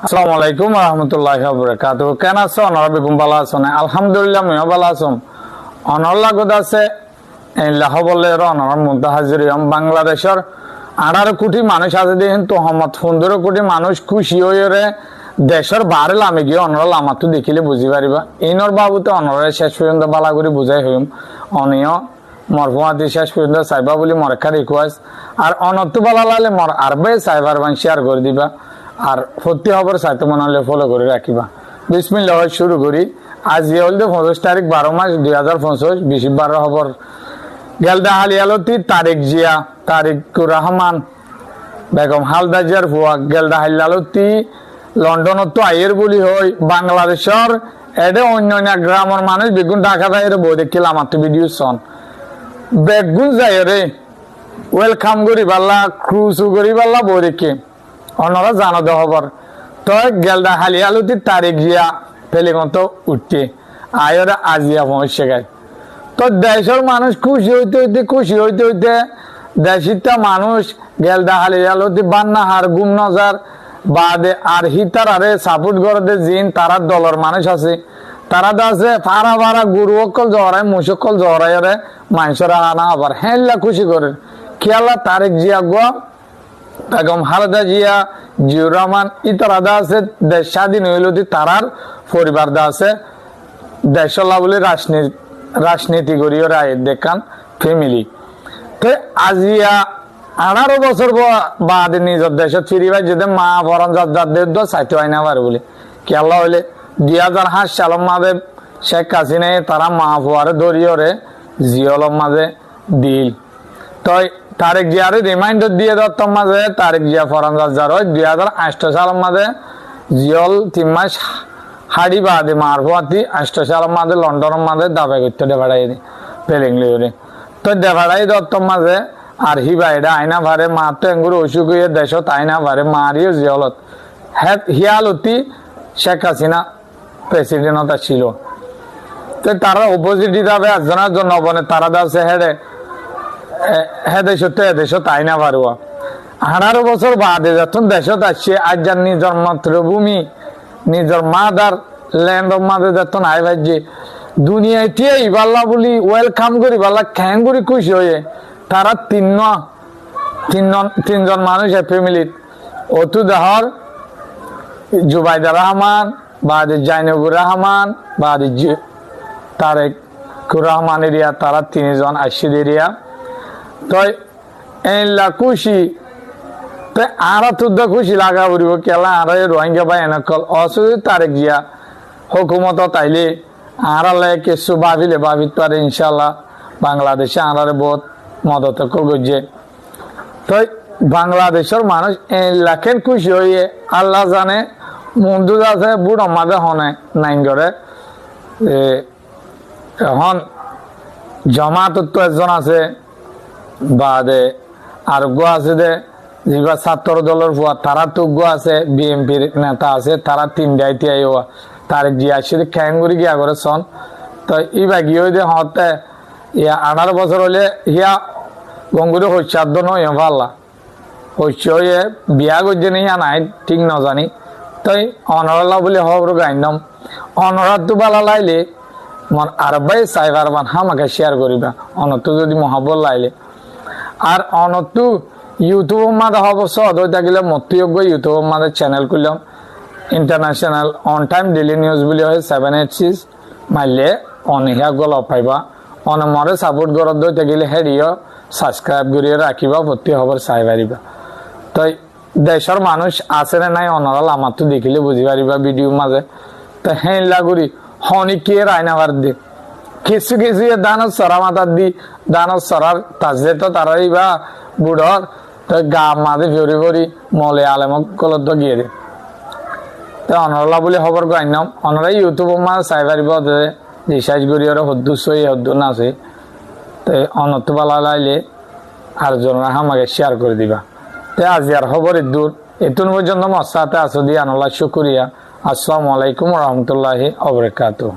আসসালামু আলাইকুম ওয়া রাহমাতুল্লাহি ওয়া বারাকাতুহু। কেন আছো অনর বেগম? ভালো আছো না? আলহামদুলিল্লাহ আমিও ভালো আছি। অনর লাগত আছে লাহ বলে অনর মধ্যে হাজির বাংলাদেশের 18 কোটি মানুষ আছে দেখেন তো 15 কোটি মানুষ খুশি হয়ে দেশের বারে লামে গিয়ে অনর লামাতো দেখিলে বুঝি পারিবা। ইনর বাবুতে অনরে শেষ পর্যন্ত বালা করে বুঝাই হইম অনিয় মরফুমাতি শেষ পর্যন্ত চাইবা বলে মরেখা রিকোয়েস্ট আর অনর্ত বালা লালে মর আরবে চাইবার বান শেয়ার করে দিবা আর সত্যি খবর চাইতে মনে হলে ফলো করে রাখিবা। বিসমিল্লাহ শুরু করি। আজ হল 25 তারিখ 12 মাস 2025 20-12 খবর গেলদা হালিয়ালতি তারিক জিয়া তারিকুর রহমান বেগম হালদা জিয়ার ফুয়া গেলদা হালিয়ালতি লন্ডনত তো আইয়ের বলি হয় বাংলাদেশের এডে অন্য গ্রামের মানুষ বেগুন ঢাকা যাইরে বই দেখিল আমার তো ভিডিও সন বেগুন যাইরে ওয়েলকাম করি পাল্লা ক্রুজও করি পাল্লা বই দেখি অন্যরা জানো দে খবর তো গেলদা হালিয়ালতি তারিক জিয়া পেলিগন্ত উঠতে আয়রা আজিয়া পৌঁছে গায় তো দেশের মানুষ খুশি হইতে দেশিটা মানুষ গেলদা হালিয়ালতি বান্না হার গুম নজার বাদে আর হিতার আরে সাপোর্ট করে জিন তারা দলের মানুষ আছে তারা আছে ফারা ফারা গুরু অকল জহরায় মুসকল জহরাই রে মানুষের আনা আবার হেল্লা খুশি করে খেয়ালা তারিক জিয়া গো বেগম হালদা জিয়া জিউর রহমান ইতারা দা আছে দেশ স্বাধীন হইল তারার পরিবার দা আছে দেশলা বলে রাজনীতি করিও রায় দেখান ফ্যামিলি তো আজিয়া 18 বছর বাদে নিজের দেশত ফিরিবাই যদি মা বরণ যাদের চাইতে হয় না পারে বলে কেলা হইলে 2008 সালের মাঝে শেখ হাসিনায় তারা মা ফুয়ারে ধরিয়রে জিয়লর মাঝে দিল তো তারেক জিয়ারে রিমাইন্ডার দিয়ে দত্তর মাঝে তারেক জিয়া ফরন যার 2008 সালের মাঝে জিয়ল 3 মাস হাড়ি বাদে মার ফুয়াতি 8 সালের মাঝে লন্ডনের মাঝে দাবাই করতে দেবাড়াই পেলিংলি তো দেবাড়াই দত্তর মাঝে আর হিবা এটা আইনা ভারে মা তো এঙ্গুর অসুখ হয়ে দেশত আইনা ভারে মারিও জিয়লত হিয়ালতি শেখ হাসিনা প্রেসিডেন্ট ছিল তো তারা অপোজিট হিসাবে একজনের জন্য বনে তারা দাসে দেশত আইনা ভারুয়া 18 বছর বাদে যখন দেশত আসছে আজ যার নিজের মাতৃভূমি নিজের মাদার ল্যান্ড মাঝে যখন আই ভাইছে দুনিয়াতে ইবাল্লা বলি ওয়েলকাম করি বাল্লা খ্যাং করি খুশি হয়ে তারা তিনজন মানুষ ফ্যামিলির অতু দেহর জুবাইদা রহমান বাদে জাইনবুর রহমান বাদে তারেকুর রহমান এরিয়া তারা 3 জন আশিদ এরিয়া তো এইলা খুশি তো আর তুদ্দ খুশি লাগা উড়িব কেলা আর রোহিঙ্গা বা এনেকল অসুবিধা তারেক জিয়া হুকুমত তাইলে আর কিছু ভাবিলে ভাবিত পারে ইনশাল্লাহ বাংলাদেশে আনারে বহুত মদত করছে তো বাংলাদেশের মানুষ লাখের খুশি হয়ে আল্লাহ জানে মন্দু আছে বুড় আমাদের হনে নাইন করে এখন জমাত তো একজন আছে বাদে আর গো আছে যে যেবা ছাত্র দলের ভুয়া তারা তো গো আছে বিএনপির নেতা আছে তারা 3টাইতে আইওয়া তারেক জিয়া আসলে খ্যাঙ্গুরি গিয়া করে সন তো ইবা গিয়ে যে হতে ইয়া 18 বছর হলে ইয়া গঙ্গুরে হইসাধ্য নয় ভাল্লা হইস হয়ে বিয়া করছে নি নাই ঠিক ন জানি তাই অনরলা বলে হবর গাইনম অনরাত তো বালা লাইলে মন আর ভাই সাইবার বান আমাকে শেয়ার করিবা অনত যদি মহাবল লাইলে আর অনত ইউটিউব মাঝে হব সদ হয়ে থাকিলে মতযোগ্য ইউটিউব মাঝে চ্যানেল করলাম international on time daily news বলে হয় 786 মারলে অনিহা গল পাইবা অনমরে সাপোর্ট করত দই থাকিলে হেরিও সাবস্ক্রাইব করিয়ে রাখিবা প্রতি খবর চাই পারিবা তাই দেশের মানুষ আছে না নাই অনরাল আমার তো দেখিলে বুঝি পারিবা ভিডিও মাঝে তো হেলা করি হনি কে রায়নাবার দি কিছু দানত সরা মাথার দি দানত সরার তাজে তো তারাই বা বুড়র তো গা মাঝে ফিরি ফরি মলে আলেমক কলত গিয়ে দে তো অনরলা বলে খবর গাইনাম অনরাই ইউটিউব মাঝে চাই পারিব রিসার্চ করি ওরা হদ্দু সই হদ্দু নাচে তো অনত বালা লাইলে আর জনরা আমাকে শেয়ার করে দিবা তো আজ আর খবর দূর এতুন পর্যন্ত মশাতে আসো দিয়ে আনলা শুক্রিয়া। আসসালামু আলাইকুম রহমতুল্লাহি ওয়া বারাকাতুহু।